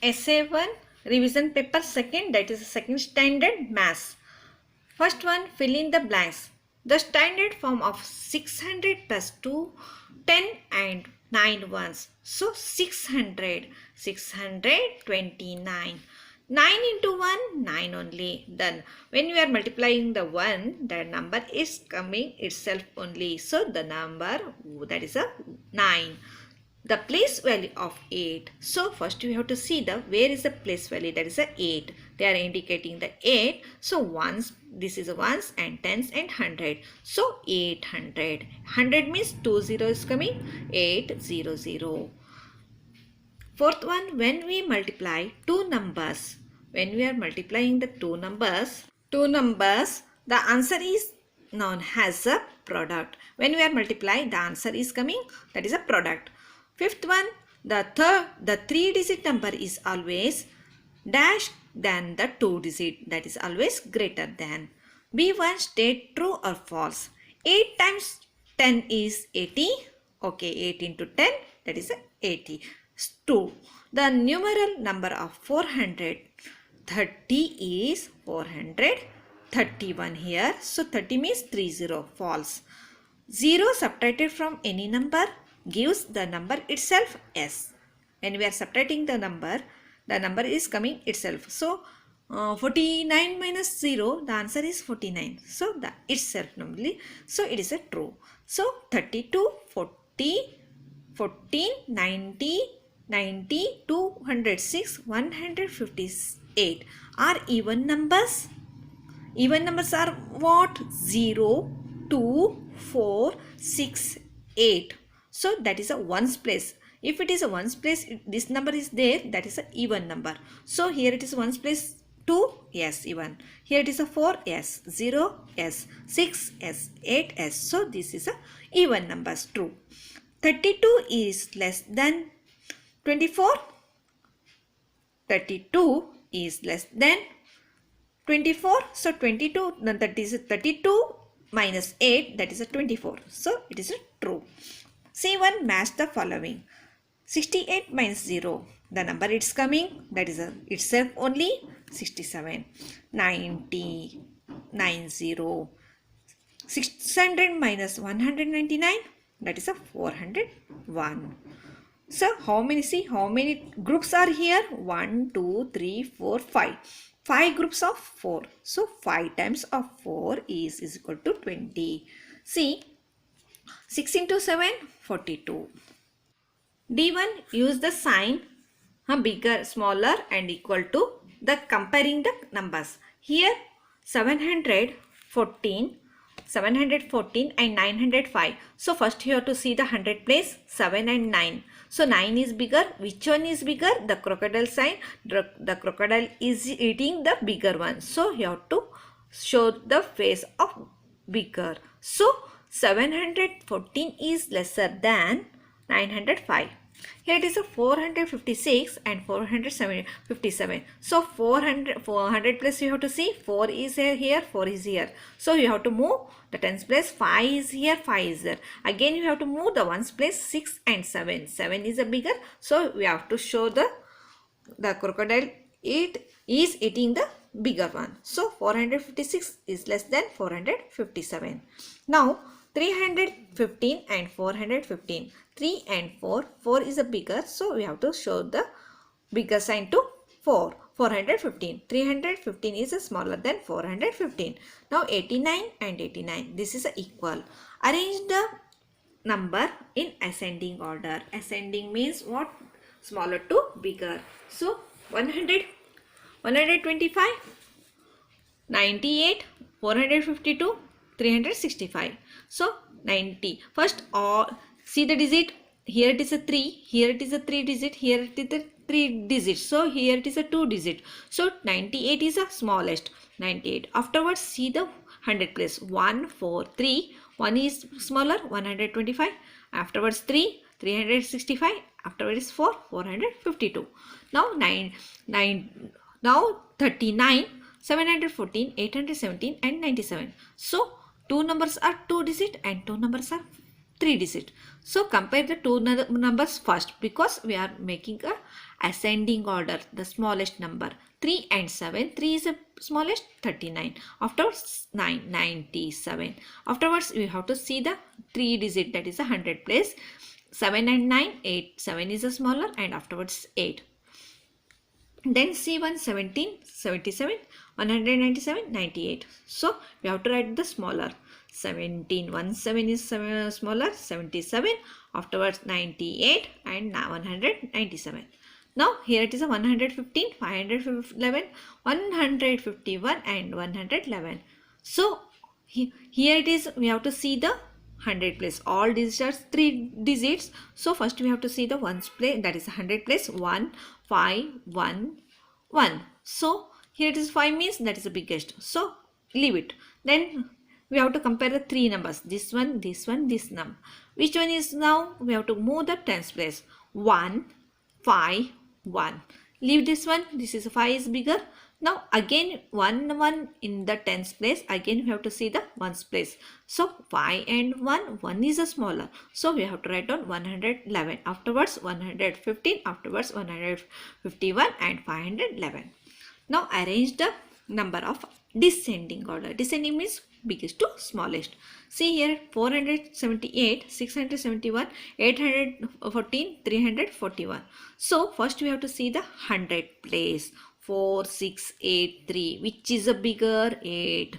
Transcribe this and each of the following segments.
Essay 1, revision paper 2nd, that is second standard maths. First one, fill in the blanks. The standard form of 600 plus 2, 10 and 9 ones. So 600, 629. 9 into 1, 9 only. Then when we are multiplying the 1, the number is coming itself only. So the number, that is a 9. The place value of 8. So first we have to see the where is the place value, that is a 8. They are indicating the 8. So ones, this is a ones and tens and 100. So 800. 100 means 20 is coming, 800. Fourth one, when we multiply two numbers, when we are multiplying the two numbers, the answer is known as a product. When we are multiplying, the answer is coming, that is a product. Fifth one, the 3-digit number is always dash than the 2-digit, that is always greater than. B1, state true or false. 8 times 10 is 80. Okay, 8 into 10, that is 80. 2. The numeral number of 430 is 431 here. So 30 means 30, false. 0 subtracted from any number gives the number itself S. When we are subtracting the number is coming itself. So 49 minus 0, the answer is 49. So the itself normally. So it is a true. So 32, 40, 14, 90, 90, 206, 158 are even numbers. Even numbers are what? 0, 2, 4, 6, 8. So that is a ones place. If it is a ones place, this number is there, that is a even number. So here it is ones place 2, yes, even. Here it is a 4, yes, 0, yes, 6, yes, 8, yes. So this is a even numbers, true. 32 is less than 24. 32 is less than 24. So 22, that is 32 minus 8, that is a 24. So it is a true. C1, match the following. 68 minus 0, the number it's coming, that is a itself only 67. 90, 90. 600 minus 199, that is a 401. So how many groups are here? 1, 2, 3, 4, 5. 5 groups of 4. So 5 times of 4 is equal to 20. See, 6 into 7, 42. D1, use the sign bigger, smaller and equal to the comparing the numbers. Here 714 and 905. So first you have to see the 100 place, 7 and 9. So 9 is bigger. Which one is bigger? The crocodile sign. The crocodile is eating the bigger one. So you have to show the face of bigger. So 714 is lesser than 905. Here it is a 456 and 457. So 400 plus you have to see. 4 is here, 4 is here. So you have to move the tens place. 5 is here, 5 is there. Again you have to move the ones place. 6 and 7. 7 is a bigger. So we have to show the crocodile is eating the bigger one. So 456 is less than 457. Now 315 and 415. 3 and 4. 4 is a bigger. So we have to show the bigger sign to 4. 415. 315 is a smaller than 415. Now 89 and 89. This is a equal. Arrange the number in ascending order. Ascending means what? Smaller to bigger. So 100, 125, 98, 452, 365. So 90. First see the digit. Here it is a 3. Here it is a 3 digit. Here it is a 3 digit. So here it is a 2 digit. So 98 is the smallest. 98. Afterwards see the 100 place. 1, 4, 3. 1 is smaller. 125. Afterwards 3. 365. Afterwards 4. 452. Now 39. 714, 817 and 97. So 2 numbers are 2 digit and 2 numbers are 3 digit. So compare the two numbers first because we are making a ascending order, the smallest number. 3 and 7. 3 is the smallest, 39. Afterwards 9, 97. Afterwards we have to see the 3 digit, that is the 100 place. 7 and 9, 8. 7 is the smaller, and afterwards 8. Then C1 17, 77, 197, 98. So we have to write the smaller. 17, 17 is smaller, 77, afterwards 98 and now 197. Now here it is a 115, 511, 151 and 111. So here it is, we have to see the 100 place. All digits are 3 digits. So first we have to see the ones place, that is 100 place. 1, 5, 1, 1. So here it is 5 means that is the biggest. So leave it. Then we have to compare the 3 numbers. This one, this one, this number. Which one is now? We have to move the tens place. 1, 5, 1. Leave this one. This is 5 is bigger. Now again 1, 1 in the tens place. Again we have to see the ones place. So 5 and 1, 1 is a smaller. So we have to write down 111. Afterwards 115. Afterwards 151 and 511. Now arrange the number of descending order. Descending means biggest to smallest. See here 478, 671, 814, 341. So first we have to see the 100 place. 4, 6, 8, 3. Which is a bigger? 8.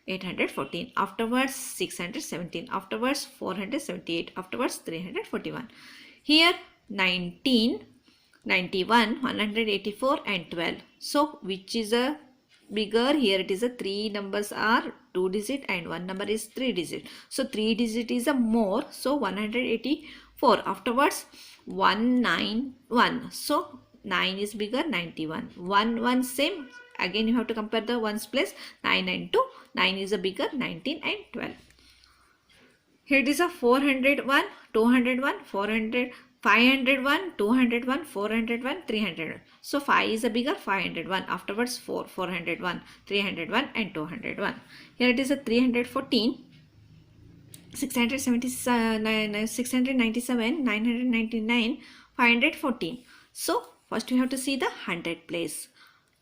814. Afterwards 617. Afterwards 478. Afterwards 341. Here 19, 91, 184 and 12. So which is a bigger? Here it is a 3 numbers are 2 digit and 1 number is 3 digit. So 3 digit is a more. So 184. Afterwards 191. So 9 is bigger, 91. 1, 1 same. Again you have to compare the ones place. 9 and 2. 9 is a bigger, 19 and 12. Here it is a 401, 201, 400, 501, 201, 401, 300. So 5 is a bigger, 501. Afterwards 4, 401, 301 and 201. Here it is a 314, 677, 697, 999, 514. So first we have to see the 100 place.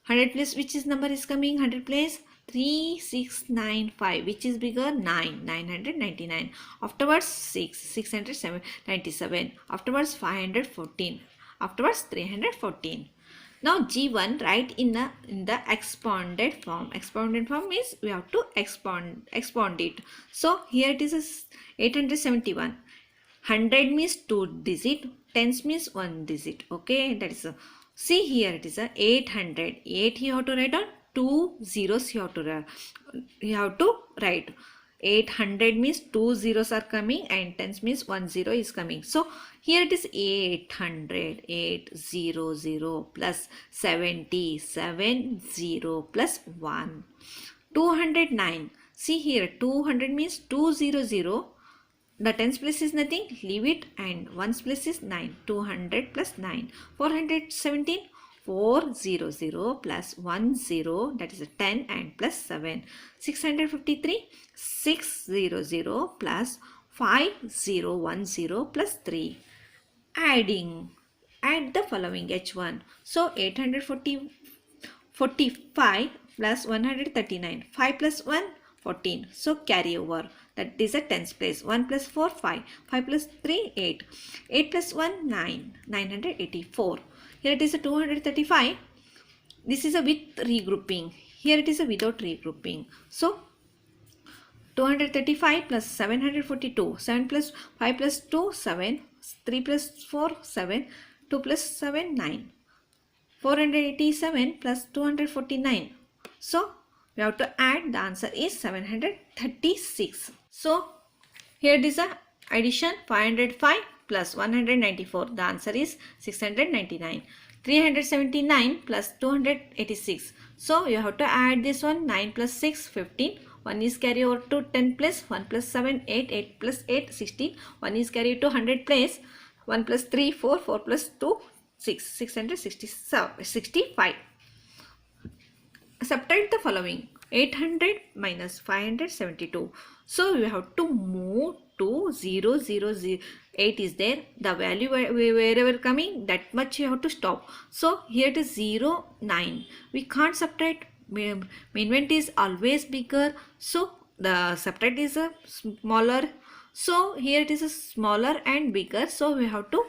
100 place, which is number is coming? 100 place 3695. Which is bigger? 9, 999. Afterwards 6, 697. Afterwards 514. Afterwards 314. Now G1 write in the expanded form. Expanded form means we have to expand it. So here it is 871. 100 means 2 digit. Tens means 1 digit. Okay, that is see here it is a 800. 8 you have to write on, 2 zeros you have to write. 800 means 2 zeros are coming and tens means 1 zero is coming. So here it is 800, 800 plus 70, 70 plus 1. 209. See here 200 means 200. The tens place is nothing, leave it, and ones place is 9. 200 plus 9. 417, 400 plus 10, that is a 10 and plus 7. 653, 600 plus 5010 plus 3. Add the following H1. So 845 plus 139. 5 plus 1, 14. So carry over. That is a tens place. 1 plus 4, 5. 5 plus 3, 8. 8 plus 1, 9. 984. Here it is a 235. This is a with regrouping. Here it is a without regrouping. So 235 plus 742. 7 plus 5 plus 2, 7. 3 plus 4, 7. 2 plus 7, 9. 487 plus 249. So we have to add, the answer is 736. So here it is a addition, 505 plus 194. The answer is 699. 379 plus 286. So you have to add this one. 9 plus 6, 15. 1 is carry over to 10 place. 1 plus 7, 8. 8 plus 8, 16. 1 is carried to 100 place. 1 plus 3, 4. 4 plus 2, 6. 665. Subtract the following. 800 minus 572. So we have to move 2, 0, 0, 0, 8 is there. The value wherever coming, that much you have to stop. So here it is 0, 9. We can't subtract. Minvent is always bigger. So the subtract is a smaller. So here it is a smaller and bigger. So we have to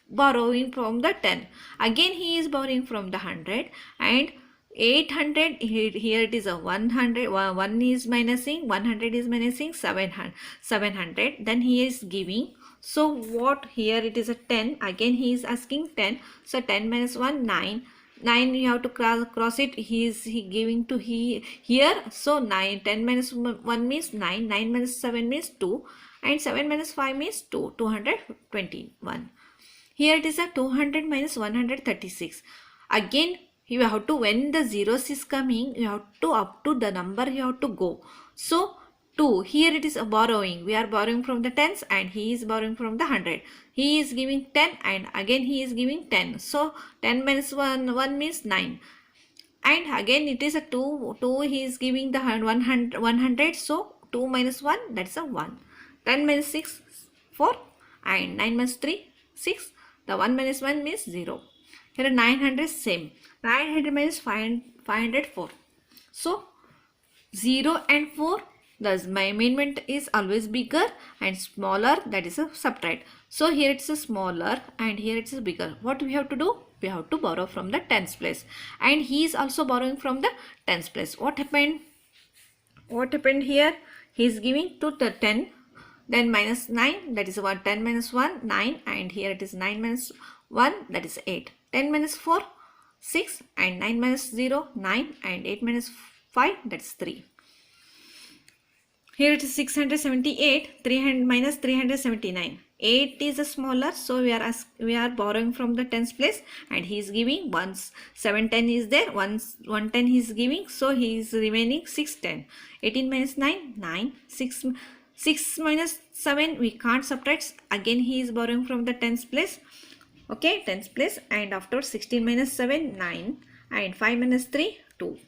borrowing from the 10. Again he is borrowing from the 100 and 800. Here it is a 100. 1 is minusing, 100 is minusing 700. Then he is giving. So what, here it is a 10. Again he is asking 10. So 10 minus 1, 9. 9 you have to cross it. He giving to here. So 9, 10 minus 1 means 9. 9 minus 7 means 2. And 7 minus 5 means 2. 221. Here it is a 200 minus 136. Again you have to, when the zeros is coming, you have to up to the number you have to go. So 2, here it is a borrowing. We are borrowing from the tens and he is borrowing from the 100. He is giving 10 and again he is giving 10. So 10 minus 1 means 9. And again it is a 2. He is giving the 100. So 2 minus 1, that's a 1. 10 minus 6, 4. And 9 minus 3, 6. The 1 minus 1 means 0. Here 900 same. 900 minus 504. So 0 and 4. Thus my minvent is always bigger and smaller, that is a subtract. So here it's a smaller and here it's a bigger. What we have to do? We have to borrow from the tens place. And he is also borrowing from the tens place. What happened? What happened here? He is giving to the 10. Then minus 9, that is 1. 10 minus 1, 9. And here it is 9 minus 1, that is 8. 10 minus 4, 6. And 9 minus 0, 9. And 8 minus 5, that is 3. Here it is 678, 300 minus 379. 8 is a smaller, so we are borrowing from the tens place and he is giving 1. 710 is there, 110 he is giving, so he is remaining 610. 18 minus 9, 9. 6 minus 7, we can't subtract. Again he is borrowing from the tens place. Okay, tens place, and after 16 minus 7, 9. And 5 minus 3, 2.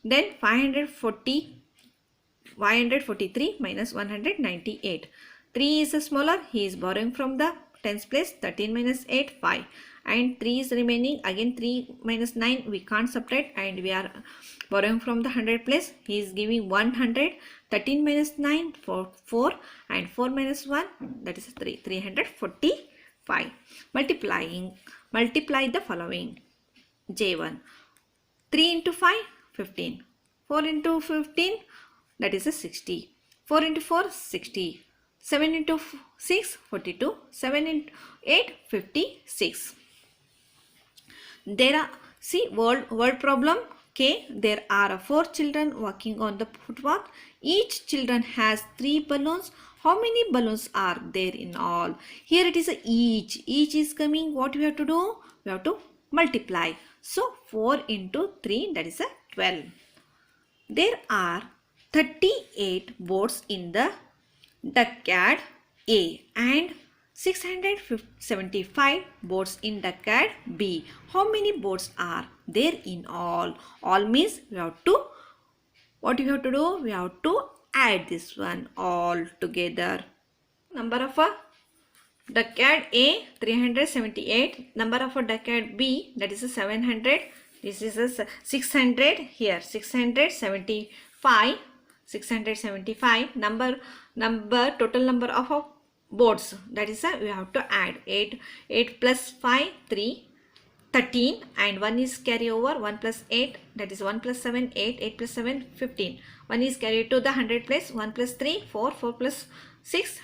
Then 543 minus 198. 3 is a smaller, he is borrowing from the tens place. 13 minus 8, 5. And 3 is remaining. Again 3 minus 9, we can't subtract and we are borrowing from the 100 place. He is giving 100. 13 minus 9, 4. And 4 minus 1, that is 3. 345. Multiply the following. J1. 3 into 5, 15. 4 into 15, that is a 60. 4 into 4, 60. 7 into 6, 42. 7 into 8, 56. There are, see, word problem. Okay, there are 4 children walking on the footpath. Each children has 3 balloons. How many balloons are there in all? Here it is a each. Each is coming. What we have to do? We have to multiply. So 4 into 3, that is a 12. There are 38 boats in the duckad A and 675 boats in duckad B. How many boats are there in all? All means we have to, what you have to do? We have to add this one all together. Number of a duckad A, 378. Number of a duckad B, that is a 700. This is a 600 here. 675. 675. Total number of boards, that is we have to add 8 plus 5, 3, 13, and 1 is carry over. 1 plus 8, that is 1 plus 7, 8, 8 plus 7, 15. 1 is carried to the 100 place. 1 plus 3, 4, 4 plus 6,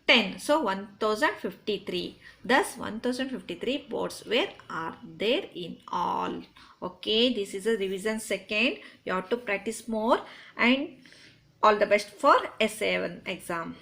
10. So 1053. Thus 1053 boards where are there in all. Okay, this is a revision second. You have to practice more, and all the best for SA1 exam.